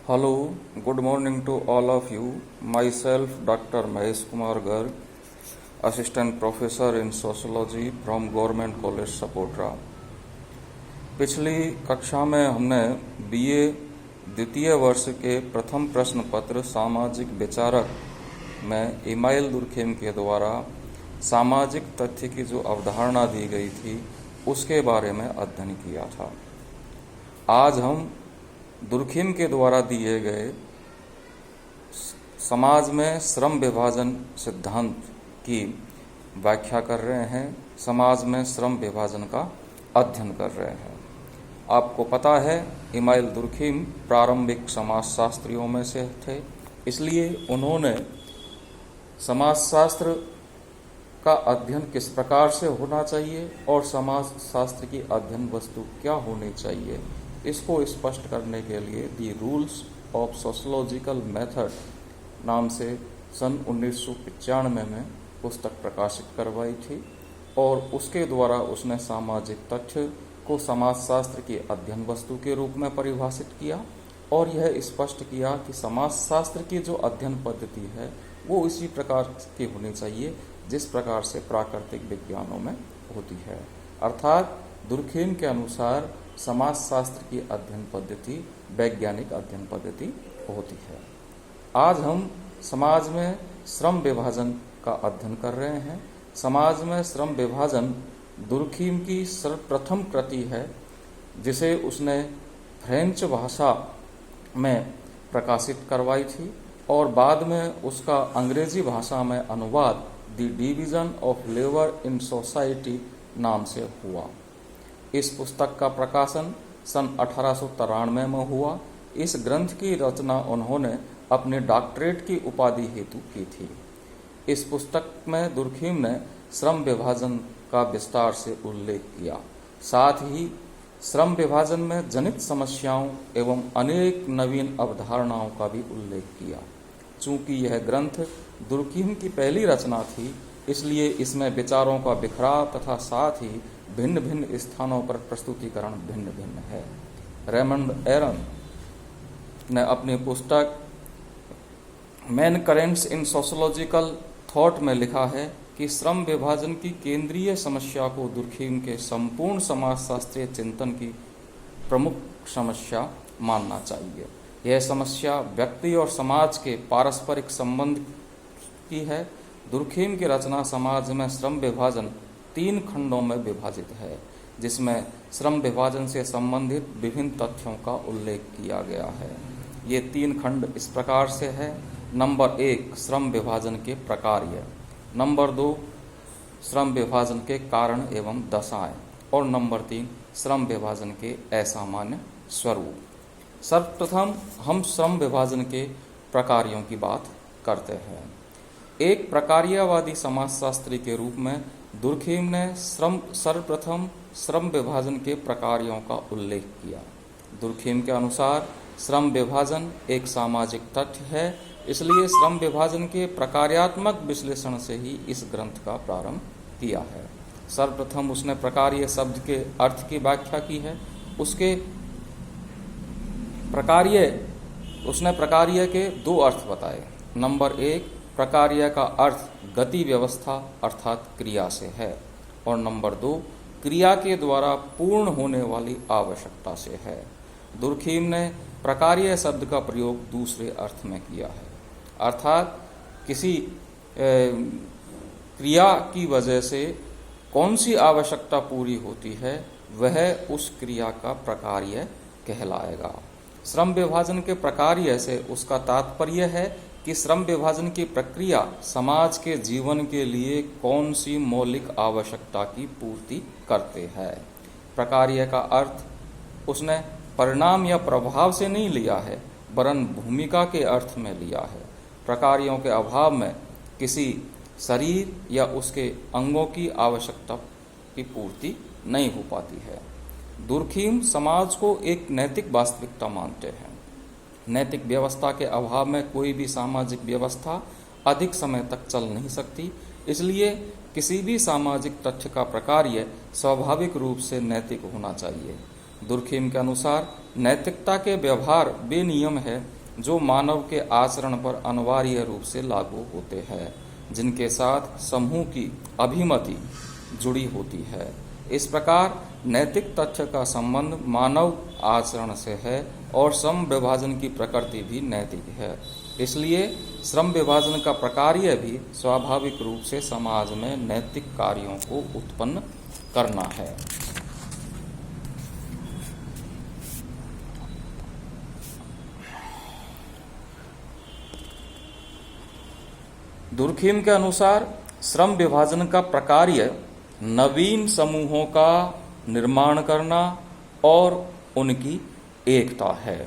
Hello, good morning to all of you. Myself, Dr. Mahesh Kumar Garg, Assistant Professor in Sociology from Government College, Sapotra. पिछली कक्षा में हमने BA द्वितीय वर्ष के प्रथम प्रश्न पत्र सामाजिक विचारक में इमाइल दुर्खेम के द्वारा सामाजिक तथ्य की जो अवधारणा दी गई थी उसके बारे में अध्ययन किया था। आज हम दुर्खेम के द्वारा दिए गए समाज में श्रम विभाजन सिद्धांत की व्याख्या कर रहे हैं, समाज में श्रम विभाजन का अध्ययन कर रहे हैं। आपको पता है इमाइल दुर्खेम प्रारंभिक समाजशास्त्रियों में से थे, इसलिए उन्होंने समाजशास्त्र का अध्ययन किस प्रकार से होना चाहिए और समाजशास्त्र की अध्ययन वस्तु क्या होनी चाहिए, इसको स्पष्ट करने के लिए दी रूल्स ऑफ सोशोलॉजिकल मेथड नाम से सन 1995 में पुस्तक प्रकाशित करवाई थी और उसके द्वारा उसने सामाजिक तथ्य को समाजशास्त्र की अध्ययन वस्तु के रूप में परिभाषित किया और यह स्पष्ट किया कि समाजशास्त्र की जो अध्ययन पद्धति है वो इसी प्रकार की होनी चाहिए जिस प्रकार से प्राकृतिक विज्ञानों में होती है। अर्थात दुर्खेम के अनुसार समाजशास्त्र की अध्ययन पद्धति वैज्ञानिक अध्ययन पद्धति होती है। आज हम समाज में श्रम विभाजन का अध्ययन कर रहे हैं। समाज में श्रम विभाजन दुर्खेम की सर्वप्रथम कृति है जिसे उसने फ्रेंच भाषा में प्रकाशित करवाई थी और बाद में उसका अंग्रेजी भाषा में अनुवाद the division of labour in society नाम से हुआ। इस पुस्तक का प्रकाशन सन 1893 में हुआ। इस ग्रंथ की रचना उन्होंने अपने डॉक्टरेट की उपाधि हेतु की थी। इस पुस्तक में दुर्खेम ने श्रम विभाजन का विस्तार से उल्लेख किया, साथ ही श्रम विभाजन में जनित समस्याओं एवं अनेक नवीन अवधारणाओं का भी उल्लेख किया। चूंकि यह ग्रंथ दुर्खेम की पहली रचना थी, इसलिए इसमें विचारों का बिखराव तथा साथ ही भिन्न भिन्न स्थानों पर प्रस्तुतिकरण भिन्न भिन्न है। रेमंड एरन ने अपनी पुस्तक मेन करेंट्स इन सोशोलॉजिकल थॉट में लिखा है कि श्रम विभाजन की केंद्रीय समस्या को दुर्खेम के संपूर्ण समाजशास्त्रीय चिंतन की प्रमुख समस्या मानना चाहिए। यह समस्या व्यक्ति और समाज के पारस्परिक संबंध की है। दुर्खेम की रचना समाज में श्रम विभाजन 3 खंडों में विभाजित है, जिसमें श्रम विभाजन से संबंधित विभिन्न तथ्यों का उल्लेख किया गया है। ये 3 खंड इस प्रकार से है। नंबर 1 श्रम विभाजन के प्रकार्य, नंबर 2 श्रम विभाजन के कारण एवं दशाएं और नंबर 3 श्रम विभाजन के असामान्य स्वरूप। सर्वप्रथम हम श्रम विभाजन के प्रकार्यों की बात करते हैं। एक प्रकार्यवादी समाजशास्त्री के रूप में दुर्खेम ने सर्वप्रथम श्रम विभाजन के प्रकार्यों का उल्लेख किया। दुर्खेम के अनुसार श्रम विभाजन एक सामाजिक तथ्य है, इसलिए श्रम विभाजन के प्रकार्यात्मक विश्लेषण से ही इस ग्रंथ का प्रारंभ किया है। सर्वप्रथम उसने प्रकार्य शब्द के अर्थ की व्याख्या की है। उसने प्रकार्य के 2 अर्थ बताए। नंबर 1 प्रकार्य का अर्थ गति व्यवस्था अर्थात क्रिया से है और नंबर 2 क्रिया के द्वारा पूर्ण होने वाली आवश्यकता से है। दुर्खेम ने प्रकार्य शब्द का प्रयोग दूसरे अर्थ में किया है, अर्थात किसी क्रिया की वजह से कौन सी आवश्यकता पूरी होती है वह उस क्रिया का प्रकार्य कहलाएगा। श्रम विभाजन के प्रकार्य से उसका तात्पर्य है कि श्रम विभाजन की प्रक्रिया समाज के जीवन के लिए कौन सी मौलिक आवश्यकता की पूर्ति करते हैं। प्रकार्य का अर्थ उसने परिणाम या प्रभाव से नहीं लिया है, वरन भूमिका के अर्थ में लिया है। प्रकार्यों के अभाव में किसी शरीर या उसके अंगों की आवश्यकता की पूर्ति नहीं हो पाती है। दुर्खेम समाज को एक नैतिक वास्तविकता मानते हैं। नैतिक व्यवस्था के अभाव में कोई भी सामाजिक व्यवस्था अधिक समय तक चल नहीं सकती, इसलिए किसी भी सामाजिक तथ्य का प्रकार्य स्वाभाविक रूप से नैतिक होना चाहिए। दुर्खेम के अनुसार नैतिकता के व्यवहार बेनियम है जो मानव के आचरण पर अनिवार्य रूप से लागू होते हैं, जिनके साथ समूह की अभिमति जुड़ी होती है। इस प्रकार नैतिक तथ्य का संबंध मानव आचरण से है और श्रम विभाजन की प्रकृति भी नैतिक है। इसलिए श्रम विभाजन का प्रकार्य भी स्वाभाविक रूप से समाज में नैतिक कार्यों को उत्पन्न करना है। दुर्खीम के अनुसार श्रम विभाजन का प्रकार्य नवीन समूहों का निर्माण करना और उनकी एकता है।